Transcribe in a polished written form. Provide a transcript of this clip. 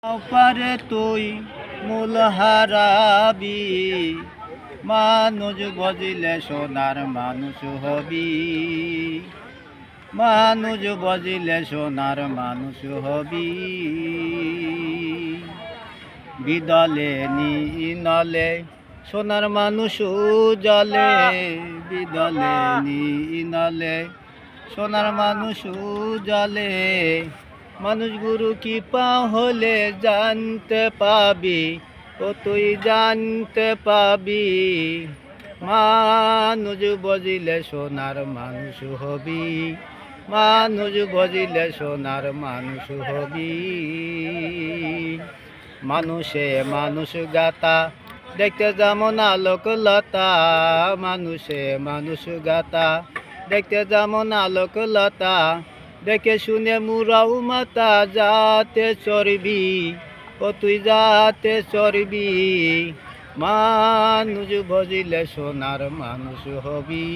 পারে তুই মূল হারাবি, মানুষ বজিলে সোনার মানুষ হবি। মানুষ বজিলে সোনার মানুষ হবি। বিদলে নলে সোনার মানুষ জলে, বিদলে নলে সোনার মানুষ জলে। মানুষ গুরু কি পা হলে জানতে পাবি, ও তুই জানতে পাবি। মানুষ বজিলে সোনার মানুষ হবি, মানুষ বজিলে সোনার মানুষ হবি। মানুষে মানুষ গাতা দেখতে যেমন আলোক লতা, মানুষে মানুষ গাতা দেখতে যেমন আলোক লতা। দেখে শুনে মুরাও মাতা যাতে চরবি, ও তুই যাতে চরবি। মানুষ বজিলে সোনার মানুষ হবি।